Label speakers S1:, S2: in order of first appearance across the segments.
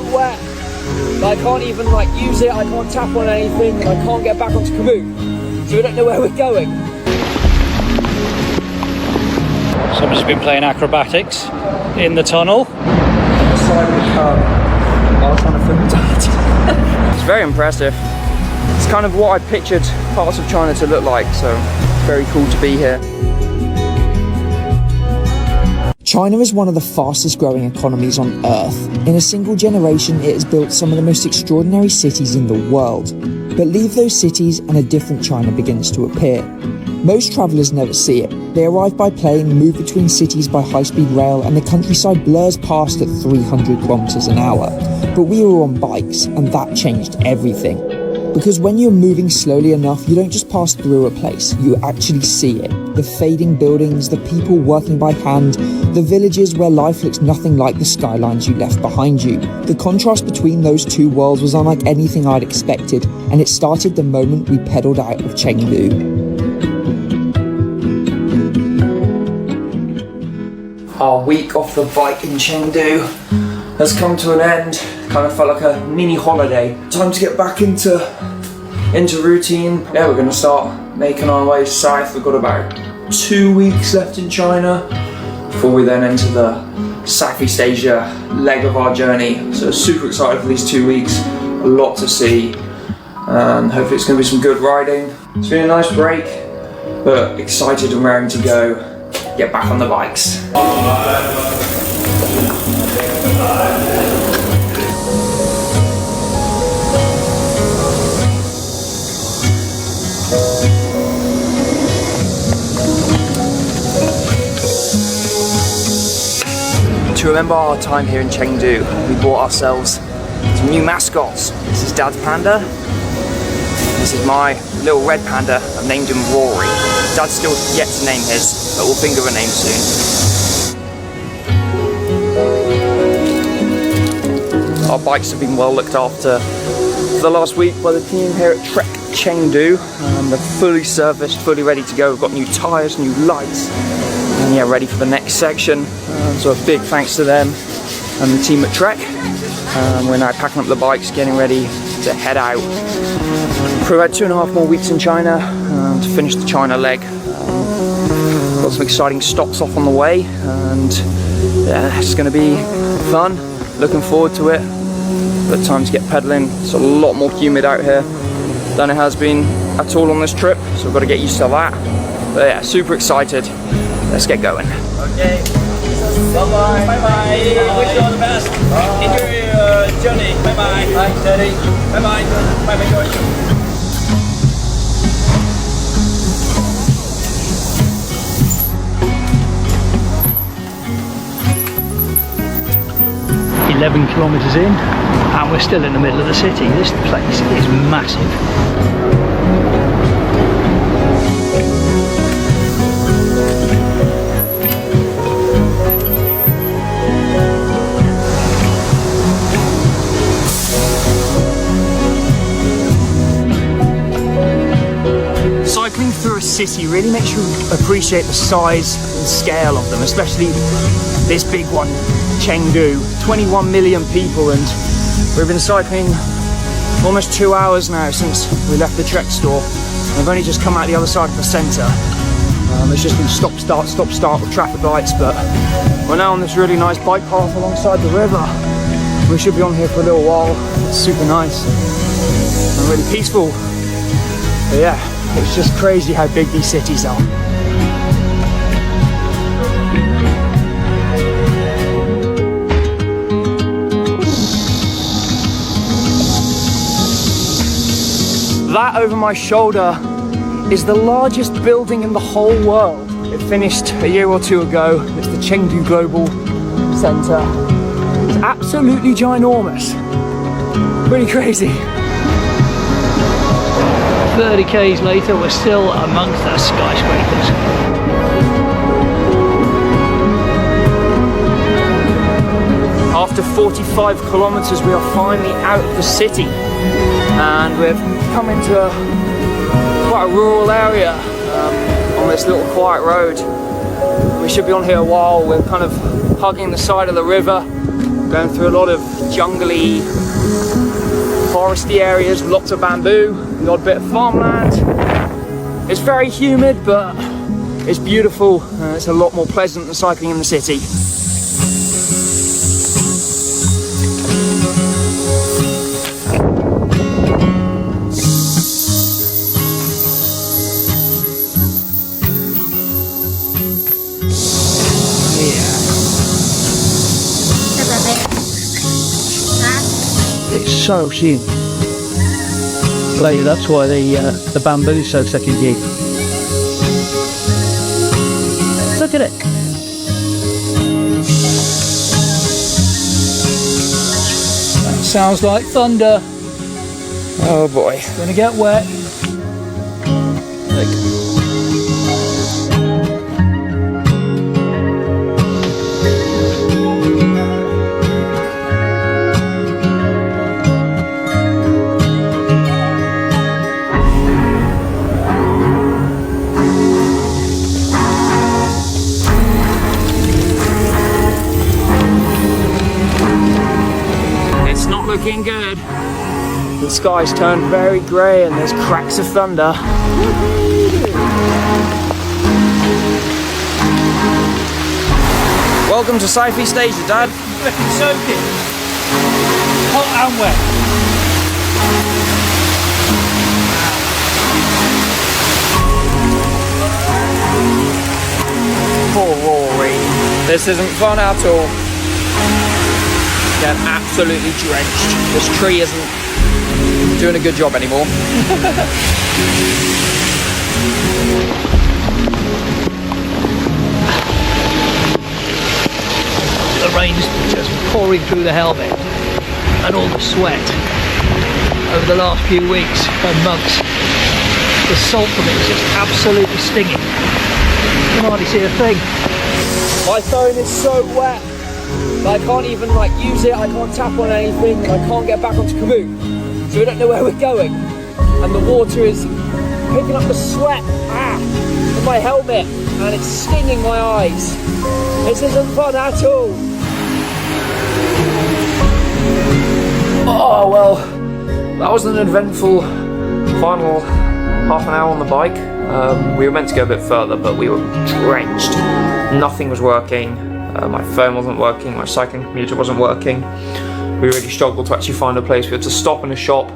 S1: wet. I can't even use it, I can't tap on anything, and I can't get back onto Caboot. So we don't know where we're going.
S2: Someone's been playing acrobatics in the tunnel.
S1: The side of the curb while trying to film that. It's very impressive. It's kind of what I pictured parts of China to look like, so very cool to be here.
S3: China is one of the fastest growing economies on Earth. In a single generation, it has built some of the most extraordinary cities in the world. But leave those cities and a different China begins to appear. Most travellers never see it. They arrive by plane, move between cities by high-speed rail, and the countryside blurs past at 300 kilometers an hour. But we were on bikes, and that changed everything. Because when you're moving slowly enough, you don't just pass through a place, you actually see it. The fading buildings, the people working by hand, the villages where life looks nothing like the skylines you left behind you. The contrast between those two worlds was unlike anything I'd expected, and it started the moment we pedalled out of Chengdu.
S1: Our week off the bike in Chengdu has come to an end. Kind of felt like a mini holiday. Time to get back into routine. Yeah, we're gonna start making our way south. We've got about 2 weeks left in China before we then enter the Southeast Asia leg of our journey. So super excited for these 2 weeks. A lot to see, and hopefully it's gonna be some good riding. It's been a nice break, but excited and raring to go. Get back on the bikes. To remember our time here in Chengdu, we bought ourselves some new mascots. This is Dad's panda. This is my little red panda. I've named him Rory. Dad's still yet to name his, but we'll think of a name soon. Our bikes have been well looked after for the last week by the team here at Trek Chengdu. They're fully serviced, fully ready to go. We've got new tyres, new lights, and yeah, ready for the next section. So a big thanks to them and the team at Trek. We're now packing up the bikes, getting ready to head out for about 2.5 more weeks in China to finish the China leg. Got some exciting stops off on the way, and yeah, it's going to be fun. Looking forward to it. But time to get pedaling. It's a lot more humid out here than it has been at all on this trip, so we've got to get used to that. But yeah, super excited. Let's get going.
S4: Okay. Bye-bye. Bye-bye. Wish you all the best. Enjoy your journey. Bye-bye. Bye, Daddy. Bye-bye. Bye-bye, George.
S2: 11 kilometers in, and we're still in the middle of the city. This place is massive.
S1: Cycling through a city really makes you appreciate the size and scale of them, especially this big one, Chengdu. 21 million people, and we've been cycling almost 2 hours now since we left the Trek store. We've only just come out the other side of the centre. There's just been stop start with traffic lights, but we're now on this really nice bike path alongside the river. We should be on here for a little while. It's super nice and really peaceful. But yeah, it's just crazy how big these cities are. That over my shoulder is the largest building in the whole world. It finished a year or two ago. It's the Chengdu Global Center. It's absolutely ginormous. Pretty crazy.
S2: 30 k's later, we're still amongst the skyscrapers.
S1: After 45 kilometers, we are finally out of the city, and we've come into quite a rural area on this little quiet road. We should be on here a while. We're kind of hugging the side of the river. Going through a lot of jungly, foresty areas, lots of bamboo, the odd bit of farmland. It's very humid, but it's beautiful. It's a lot more pleasant than cycling in the city.
S2: It's so thin. Later, that's why the bamboo's so thick and deep. Look at it. That sounds like thunder.
S1: Oh boy.
S2: Gonna get wet. Look.
S1: Looking good. The sky's turned very grey and there's cracks of thunder. Welcome to Southeast Asia, Dad.
S2: Flipping soaking. Hot and wet.
S1: Poor Rory. This isn't fun at all. Get absolutely drenched. This tree isn't doing a good job anymore.
S2: The rain's just pouring through the helmet, and all the sweat over the last few weeks and months. The salt from it is just absolutely stinging. You can hardly see a thing.
S1: My phone is so wet. I can't even use it, I can't tap on anything, I can't get back onto Komoot. So we don't know where we're going. And the water is picking up the sweat in my helmet and it's stinging my eyes. This isn't fun at all. Oh well, that was an eventful final half an hour on the bike. We were meant to go a bit further, but we were drenched. Nothing was working. My phone wasn't working, my cycling commuter wasn't working. We really struggled to actually find a place. We had to stop in a shop,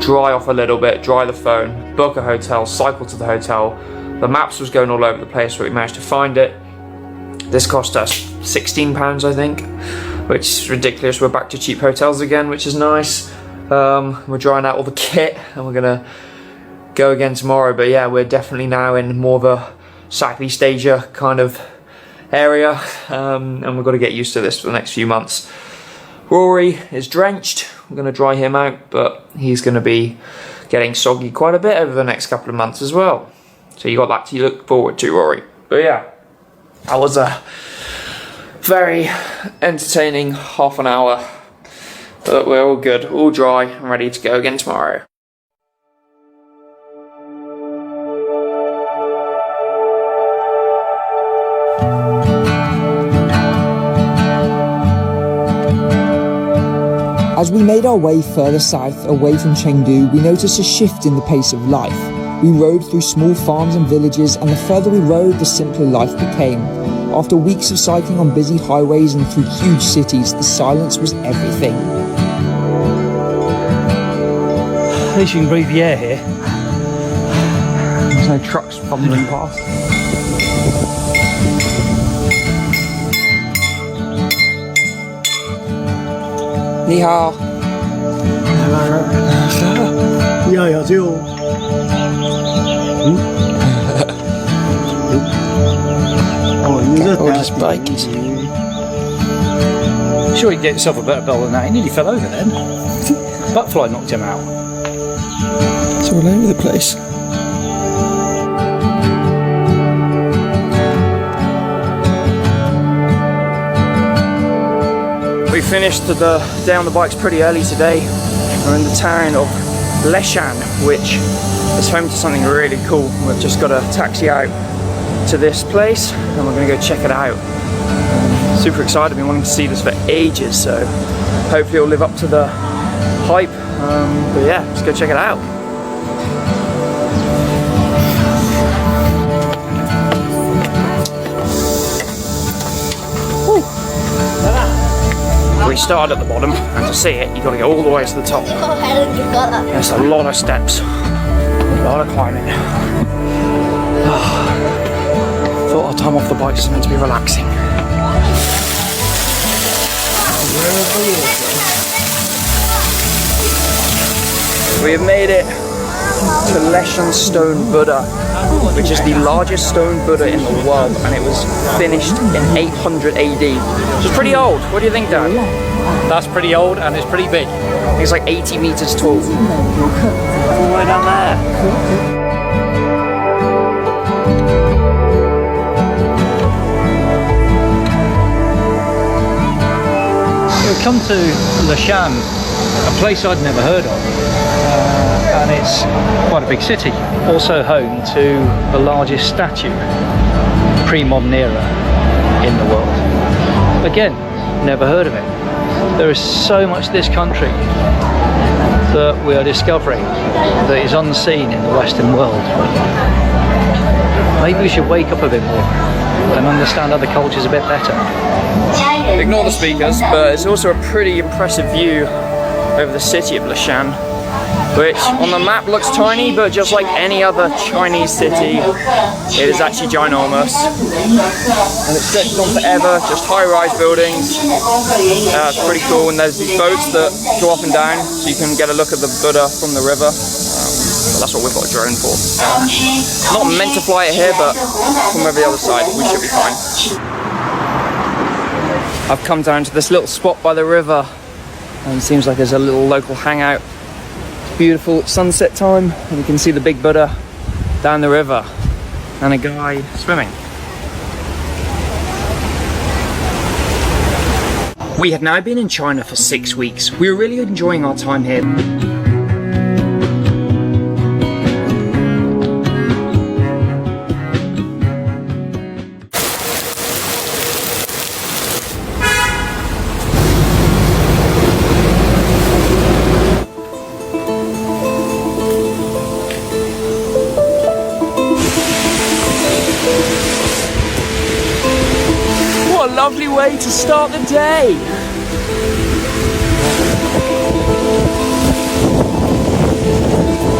S1: dry off a little bit, dry the phone, book a hotel, cycle to the hotel. The maps was going all over the place, but we managed to find it. This cost us £16, I think, which is ridiculous. We're back to cheap hotels again, which is nice. We're drying out all the kit and we're gonna go again tomorrow. But yeah, we're definitely now in more of a Southeast Asia kind of area, and we've got to get used to this for the next few months. Rory is drenched. We're going to dry him out, but he's going to be getting soggy quite a bit over the next couple of months as well. So you got that to look forward to, Rory. But yeah, that was a very entertaining half an hour. But we're all good, all dry, and ready to go again tomorrow.
S3: As we made our way further south, away from Chengdu, we noticed a shift in the pace of life. We rode through small farms and villages, and the further we rode, the simpler life became. After weeks of cycling on busy highways and through huge cities, the silence was everything.
S2: At least you can breathe the air here.
S1: There's no trucks bumbling past. Ni hao. Gorgeous bike.
S2: Sure, you can get yourself a better bell than that. He nearly fell over then. Butterfly knocked him out.
S1: It's all over the place. We finished the day on the bikes pretty early today. We're in the town of Leshan, which is home to something really cool. We've just got a taxi out to this place and we're going to go check it out. Super excited, I've been wanting to see this for ages, so hopefully it'll live up to the hype. But yeah, let's go check it out. We started at the bottom, and to see it, you've got to go all the way to the top. There's a lot of steps, a lot of climbing. Thought our time off the bike is meant to be relaxing. We have made it to Leshan Stone Buddha, which is the largest stone Buddha in the world, and it was finished in 800 AD. Which is pretty old. What do you think, Dan?
S2: That's pretty old and it's pretty big.
S1: I think it's like 80 meters tall. All the way down there.
S2: We've come to Leshan, a place I'd never heard of, and it's quite a big city. Also home to the largest statue, pre-modern era, in the world. Again, never heard of it. There is so much of this country that we are discovering that is unseen in the Western world. Maybe we should wake up a bit more and understand other cultures a bit better.
S1: Ignore the speakers, but it's also a pretty impressive view over the city of Leshan, which on the map looks tiny, but just like any other Chinese city, it is actually ginormous. And it stretches on forever, just high-rise buildings. It's pretty cool, and there's these boats that go up and down, so you can get a look at the Buddha from the river. That's what we've got a drone for. Not meant to fly it here, but from over the other side, we should be fine. I've come down to this little spot by the river, and it seems like there's a little local hangout. It's beautiful, it's sunset time, and you can see the big Buddha down the river, and a guy swimming. We had now been in China for 6 weeks. We were really enjoying our time here. What a lovely way to start the day!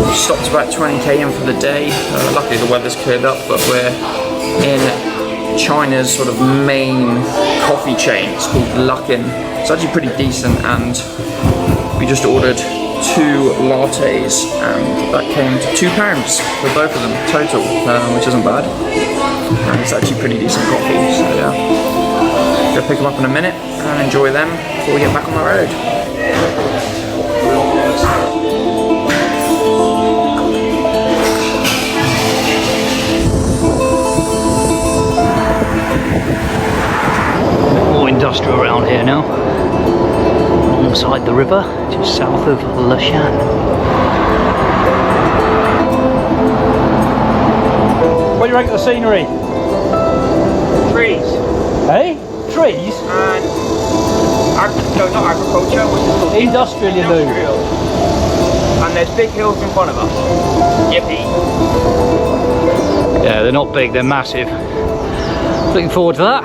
S1: We stopped about 20 km for the day. Luckily the weather's cleared up, but we're in China's sort of main coffee chain. It's called Luckin. It's actually pretty decent, and we just ordered 2 lattes, and that came to £2 for both of them total, which isn't bad. And it's actually pretty decent coffee, so yeah. Go pick them up in a minute and enjoy them before we get back on the road.
S2: More industrial around here now. Alongside the river, just south of Leshan. What do you reckon of the scenery?
S1: Trees.
S2: Hey? Trees?
S1: And no, not agriculture, what's it called?
S2: Industrial, you mean?
S1: And there's big hills in front of us. Yippee.
S2: Yeah, they're not big, they're massive. Looking forward to that.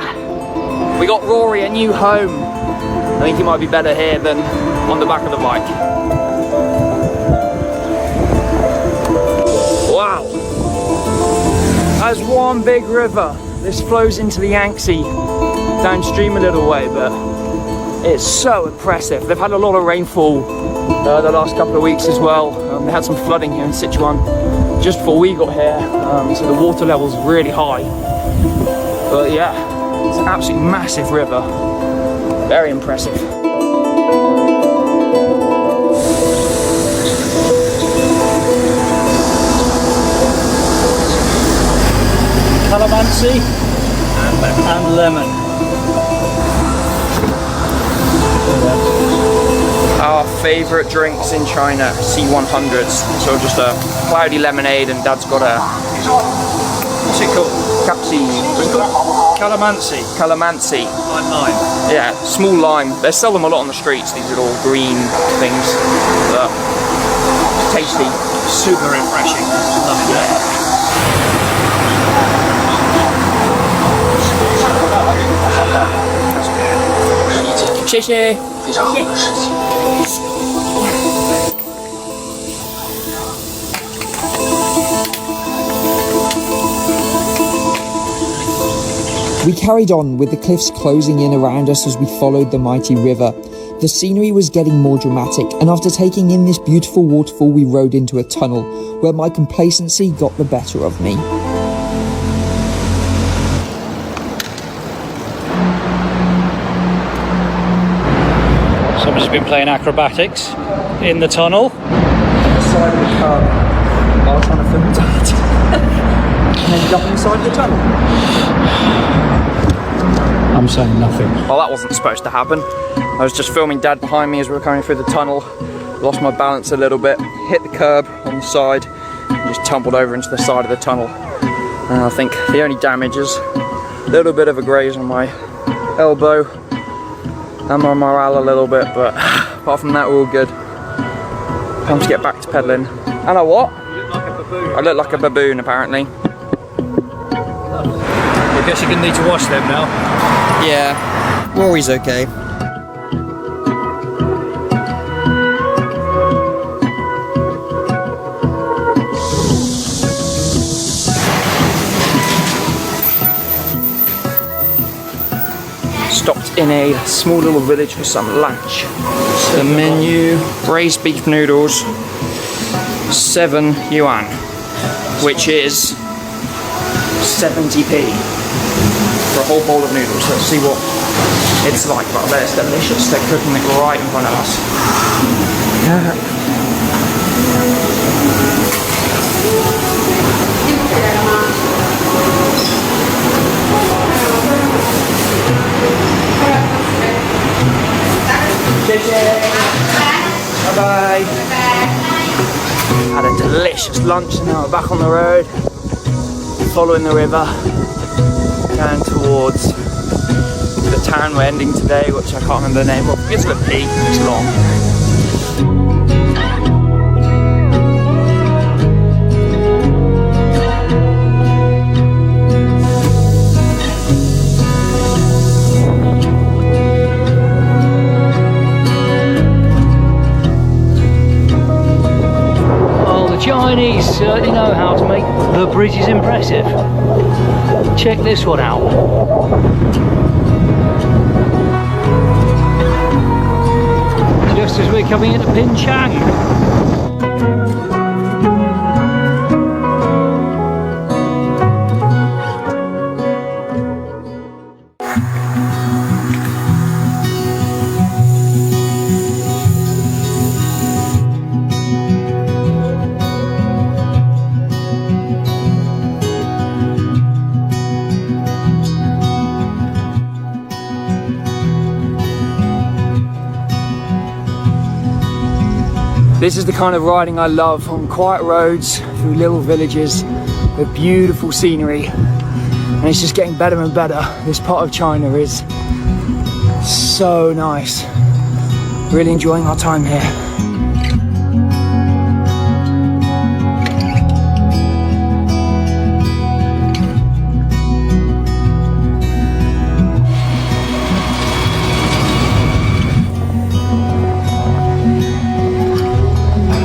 S1: We got Rory a new home. I think he might be better here than on the back of the bike. Wow. That's one big river. This flows into the Yangtze downstream a little way, but it's so impressive. They've had a lot of rainfall the last couple of weeks as well. They had some flooding here in Sichuan just before we got here, so the water level's really high. But yeah, it's an absolutely massive river. Very impressive.
S2: Calamansi and lemon.
S1: Our favourite drinks in China, C100s. So just a cloudy lemonade, and Dad's got a, what's it called? What's it called?
S4: Calamansi.
S1: Calamansi.
S4: Like lime.
S1: Yeah, small lime. They sell them a lot on the streets, these little green things. But tasty.
S4: Super refreshing. Love it.
S1: Share, share.
S5: 非常好的事情。
S3: We carried on with the cliffs closing in around us as we followed the mighty river. The scenery was getting more dramatic, and after taking in this beautiful waterfall, we rode into a tunnel where my complacency got the better of me.
S4: Someone's been playing acrobatics in the tunnel.
S1: The side of the car while trying to film that. And ended up on the side of the tunnel.
S4: I'm saying nothing.
S1: Well, that wasn't supposed to happen. I was just filming Dad behind me as we were coming through the tunnel. Lost my balance a little bit, hit the curb on the side, and just tumbled over into the side of the tunnel. And I think the only damage is a little bit of a graze on my elbow and my morale a little bit, but apart from that, we're all good. Time to get back to pedalling. And I what?
S4: You look like a baboon.
S1: I look like a baboon, apparently.
S4: I guess you're going to need to wash them now.
S1: Yeah, Rory's okay. Stopped in a small little village for some lunch. The menu, braised beef noodles, 7 yuan, which is 70p for a whole bowl of noodles. Let's see what it's like. But I bet it's delicious. They're cooking it right in front of us. Bye-bye. Had a delicious lunch and now we're back on the road, following the river down towards the town we're ending today, which I can't remember the name of. It's with a P, it's long.
S2: Chinese certainly know how to make the bridges impressive. Check this one out. Just as we're coming into Pinchang.
S1: This is the kind of riding I love, on quiet roads, through little villages, with beautiful scenery. And it's just getting better and better. This part of China is so nice. Really enjoying our time here.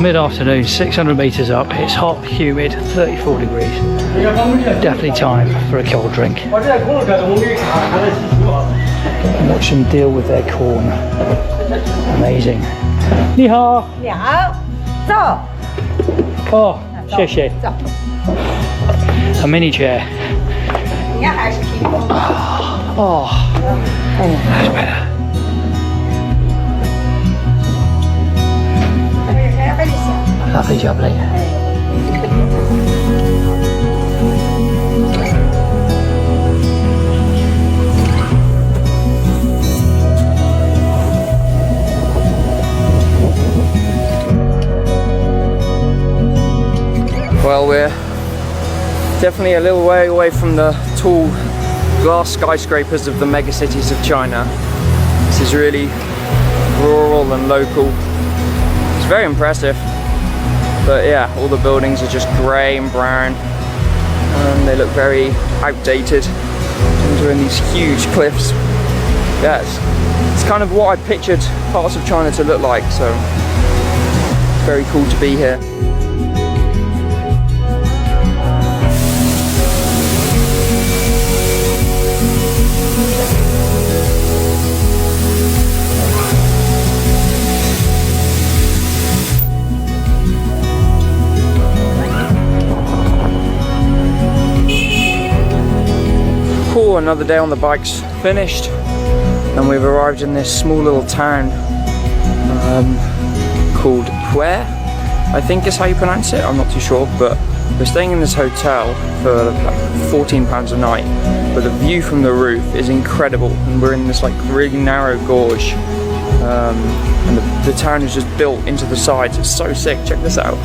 S2: Mid-afternoon, 600 metres up, it's hot, humid, 34 degrees. Definitely time for a cold drink. Watch them deal with their corn. Amazing. 你好。
S6: 你好，走。
S2: Oh, 谢谢。
S6: 走。
S2: A mini chair.
S6: 你要还是平衡。
S2: Oh, that's better. Lovely jubbly.
S1: Well, we're definitely a little way away from the tall glass skyscrapers of the mega cities of China. This is really rural and local. It's very impressive. But yeah, all the buildings are just grey and brown, and they look very outdated. And we're in these huge cliffs. Yeah, it's kind of what I pictured parts of China to look like, so it's very cool to be here. Cool, another day on the bike's finished, and we've arrived in this small little town called Puer, I think is how you pronounce it, I'm not too sure, but we're staying in this hotel for like £14 a night, but the view from the roof is incredible, and we're in this like really narrow gorge, and the town is just built into the sides. It's so sick, check this out.